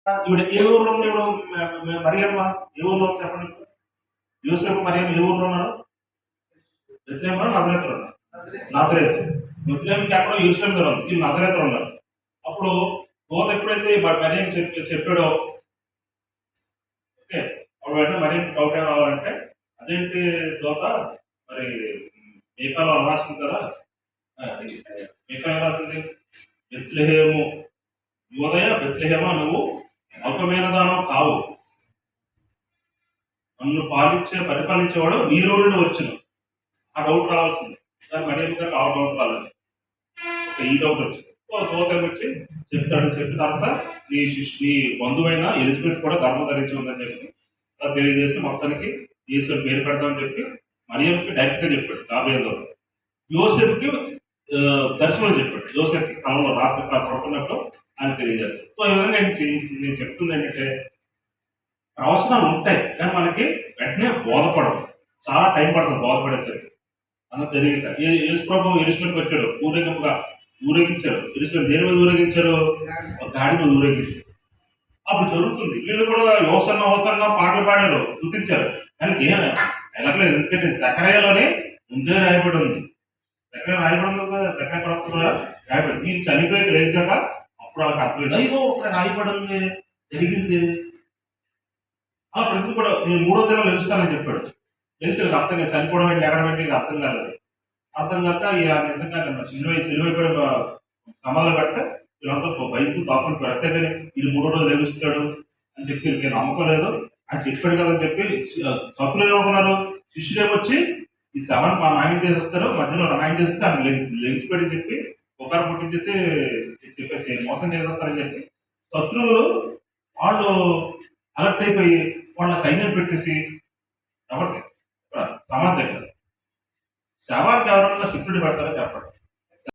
ఇప్పుడు ఏ ఊర్లో ఉంది? ఇప్పుడు మరియమ్మ ఏ ఊర్లో ఉంది చెప్పండి? యూసెఫ్ మరియమ్మ ఏ ఊర్లో ఉన్నారు? బెత్లెహేం నజరేతులు ఉన్నారు. నజరేతు బెత్లెహేంకి ఎక్కడో యూసెఫ్ దగ్గర ఉంది, ఈ నజరేతులు ఉన్నారు. అప్పుడు దూత ఎప్పుడైతే మరియం చెప్పాడో, ఓకే, అప్పుడు వెంటనే మరియం డౌట్ ఏం రావాలంటే, అదేంటి దూత మరి మీకాలో రాసింది కదా, మీకా ఏం రాసింది? బెత్లెహేము యోదయ బెత్లెహేమ, నువ్వు అల్పమైన దానం కావు, నన్ను పరిపాలించేవాడు నీలో నుండి వచ్చును. ఆ డౌట్ రావాల్సింది, కానీ మరియమ్మ గారికి ఆ డౌట్ రాలేదు. ఈ డౌట్ వచ్చింది. దూత వచ్చి చెప్తాడు. చెప్పిన తర్వాత నీ బంధువైన ఎలిజబెత్ కూడా ధర్మం ధరించి ఉందని చెప్పి తెలియజేసి మొత్తానికి యేసు పేరు పెడతామని చెప్పి మరియంకి డైరెక్ట్ గా చెప్పాడు. గాబ్రియల్ యోసెఫ్కి దర్శనం చెప్పాడు. యోసెఫ్కి కళలో రాత్రి పడుకున్నప్పుడు ఆయన తెలియజేస్తాడు. సో ఈ విధంగా నేను చెప్తుంది ఏంటంటే, ప్రవచనాలు ఉంటాయి కానీ మనకి వెంటనే బోధపడవు, చాలా టైం పడుతుంది బోధపడేసరికి. అన్న తెలియక యేసు ప్రభు ఎరుసలేముకి వచ్చాడు, ఊరేగించారు. ఎరుసలేము దేని మీద ఊరేగించారు? ఒక గాడి మీద ఊరేగించారు. అప్పుడు జరుగుతుంది. వీళ్ళు కూడా హోసన్న పాటలు పాడారు, చూపించారు. కానీ ఎలాగలేదు, ఎందుకంటే జకర్యాలోనే ముందే రాయబడి ఉంది. రాయబడి ఉంది కదా, జకర్యా ప్రవక్త ద్వారా రాయబడి. నేను చనిపోయి లేచాక అప్పుడు వాళ్ళకి అర్థమైంది, అయ్యో ఇక్కడ రాయబడి ఉంది, జరిగింది. ఆ ప్రతి కూడా నేను 3వ దినం లెగుస్తానని చెప్పాడు. లెగిసి అర్థం కాదు, చనిపోవడం ఏంటి, ఎగడం ఏంటి, అర్థం కాలేదు. అర్థం కాక నిజంగా సిలువైపోయిన సమాధానం పెడితే వీళ్ళంతా బయటకు కాకుండా పెడితే కానీ ఇది 3వ రోజు లెగుస్తాడు అని చెప్పి వీళ్ళకి నమ్మకం లేదు. ఆయన చెప్పాడు కదా అని చెప్పి సతులు ఏమనుకున్నారు, శిష్యులు ఏమొచ్చి ఈ శవాన్ని మా మాయం చేసేస్తారు, మధ్యలో మాయం చేస్తే ఆయన లెగిసిపోయాడని చెప్పి ఒకరు పుట్టించేసి మోసం చేసేస్తారని చెప్పి శత్రువులు వాళ్ళు అలర్ట్ అయిపోయి వాళ్ళ సైన్యం పెట్టేసి ఎవరికి సమాధి దగ్గర శవానికి ఎవరన్నా సెక్యూరిటీ పెడతారో చెప్పండి.